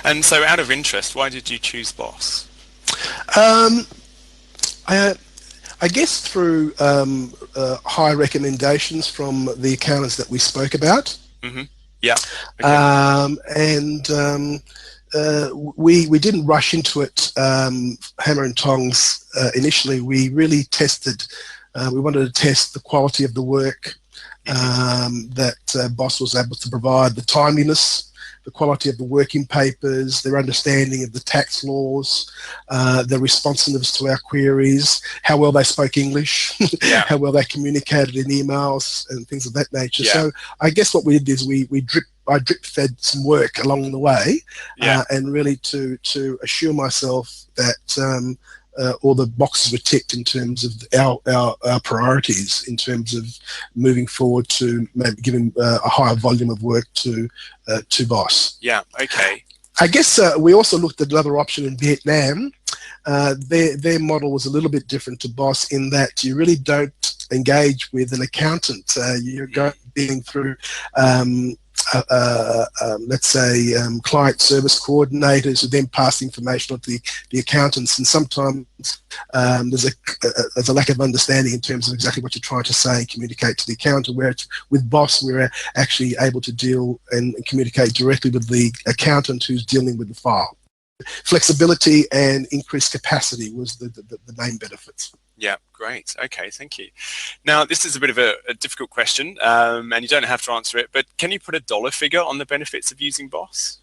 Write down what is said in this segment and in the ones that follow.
And so out of interest, why did you choose Boss? Um, I guess through high recommendations from the accountants that we spoke about. Mm-hmm. Yeah. Okay. We didn't rush into it hammer and tongs initially. We really tested. We wanted to test the quality of the work that Boss was able to provide, the timeliness, the quality of the working papers, their understanding of the tax laws, their responsiveness to our queries, how well they spoke English, how well they communicated in emails and things of that nature. So I guess what we did is I drip fed some work along the way, and really to assure myself that all the boxes were ticked in terms of our priorities, in terms of moving forward to maybe giving a higher volume of work to Boss. Yeah. Okay. I guess we also looked at another option in Vietnam. Their model was a little bit different to Boss in that you really don't engage with an accountant. You're dealing through let's say client service coordinators who then pass information on to the accountants, and sometimes there's a lack of understanding in terms of exactly what you're trying to say and communicate to the accountant, where with Boss we're actually able to deal and communicate directly with the accountant who's dealing with the file. Flexibility and increased capacity was the main benefits. Yeah, great. Okay, thank you. Now, this is a bit of a difficult question, and you don't have to answer it, but can you put a dollar figure on the benefits of using Boss?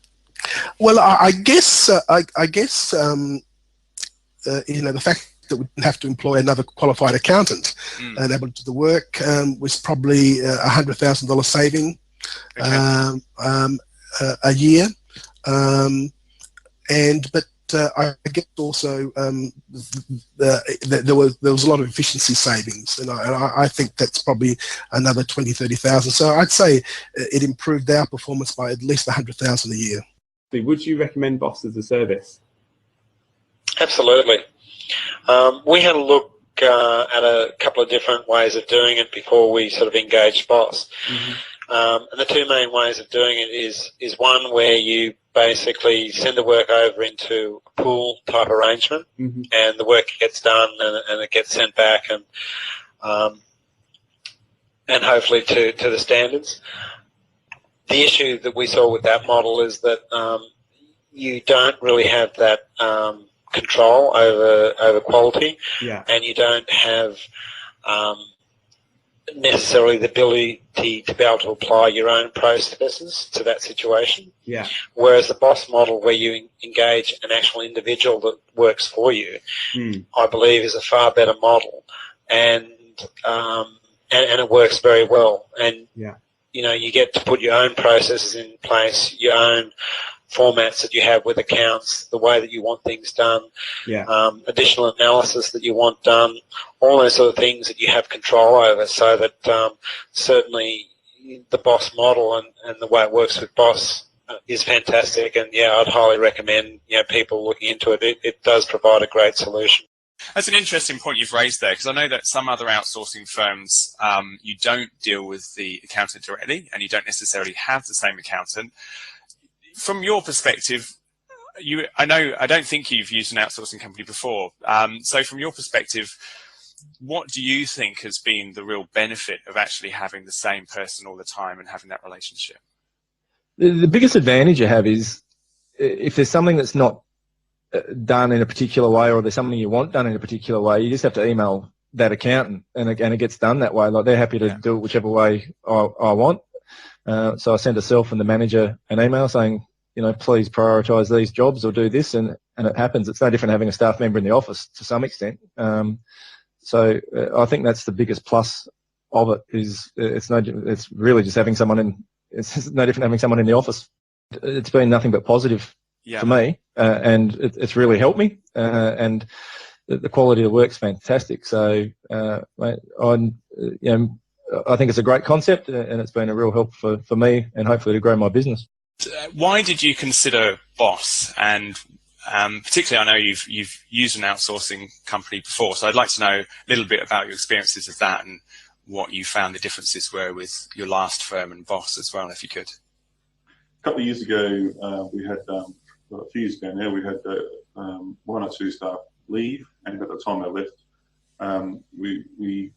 Well, I guess you know, the fact that we didn't have to employ another qualified accountant and able to do the work was probably $100,000 saving a year. But I guess also there was a lot of efficiency savings, and I think that's probably another 20,000-30,000. So I'd say it improved our performance by at least 100,000 a year. Would you recommend Boss as a service? Absolutely. We had a look at a couple of different ways of doing it before we sort of engaged Boss. And the two main ways of doing it is one where you basically send the work over into a pool type arrangement, and the work gets done and it gets sent back and hopefully to the standards. The issue that we saw with that model is that you don't really have that control over quality, and you don't have necessarily the ability to be able to apply your own processes to that situation. Whereas the Boss model, where you engage an actual individual that works for you, I believe is a far better model, and it works very well. And you know, you get to put your own processes in place, your own formats that you have with accounts, the way that you want things done, additional analysis that you want done, all those sort of things that you have control over, so that certainly the Boss model and the way it works with Boss is fantastic. And yeah, I'd highly recommend people looking into it. It does provide a great solution. That's an interesting point you've raised there, because I know that some other outsourcing firms, you don't deal with the accountant directly, and you don't necessarily have the same accountant. From your perspective, I don't think you've used an outsourcing company before. So from your perspective, what do you think has been the real benefit of actually having the same person all the time and having that relationship? The biggest advantage you have is if there's something that's not done in a particular way, or there's something you want done in a particular way, you just have to email that accountant, and it gets done that way. Like, they're happy to do it whichever way I want. So I send herself and the manager an email saying, please prioritise these jobs or do this, and it happens. It's no different having a staff member in the office to some extent. So I think that's the biggest plus of it. It's really just having someone in. It's no different having someone in the office. It's been nothing but positive for me, and it's really helped me. And the quality of the work's fantastic. So I think it's a great concept, and it's been a real help for me and hopefully to grow my business. Why did you consider Boss? And particularly, I know you've used an outsourcing company before, so I'd like to know a little bit about your experiences of that and what you found the differences were with your last firm and Boss as well, if you could. A couple of years ago, we had a few years ago now, we had one or two staff leave, and at the time they left, we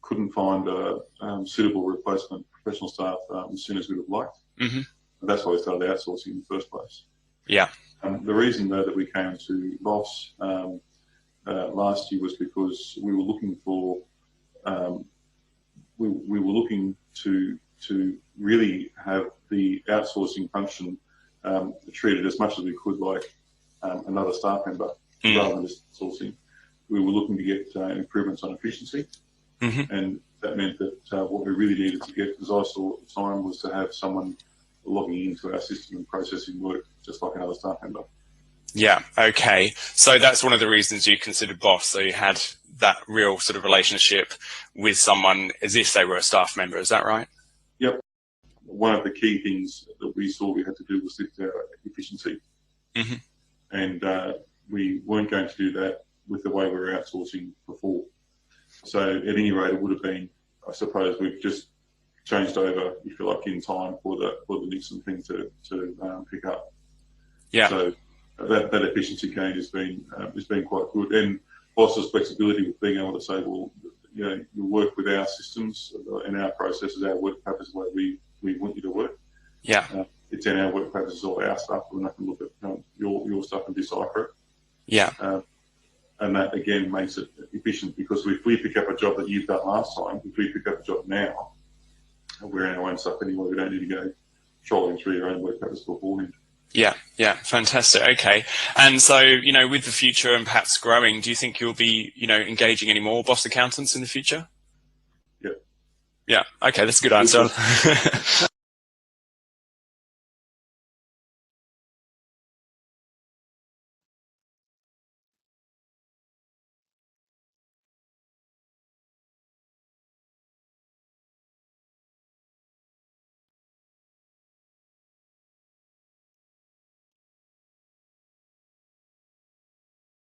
couldn't find a suitable replacement professional staff as soon as we would have liked. Mm-hmm. That's why we started outsourcing in the first place. Yeah. The reason though that we came to Boss last year was because we were looking for we were looking to really have the outsourcing function treated as much as we could like another staff member rather than just sourcing. We were looking to get improvements on efficiency, and that meant that what we really needed to get, as I saw at the time, was to have someone logging into our system and processing work just like another staff member. Yeah, okay. So that's one of the reasons you considered Boss. So you had that real sort of relationship with someone as if they were a staff member. Is that right? Yep. One of the key things that we saw we had to do was lift our efficiency. And we weren't going to do that with the way we were outsourcing before. So at any rate, it would have been, I suppose, we've just changed over, if you like, in time for the Nixon thing to pick up. Yeah. So that efficiency gain has been quite good, and Boss's flexibility with being able to say, well, you know, you work with our systems and our processes, our work practices, the way we want you to work. Yeah. It's in our work practices, all our stuff. We're not going to look at your stuff and decipher it. Yeah. And that again makes it efficient, because if we pick up a job that you've done last time, if we pick up a job now, we're in our own stuff anyway. We don't need to go trolling through your own work practice beforehand. Yeah, yeah, fantastic. Okay. And so, you know, with the future and perhaps growing, do you think you'll be, you know, engaging any more Boss accountants in the future? Yep. Yeah. Okay, that's a good answer.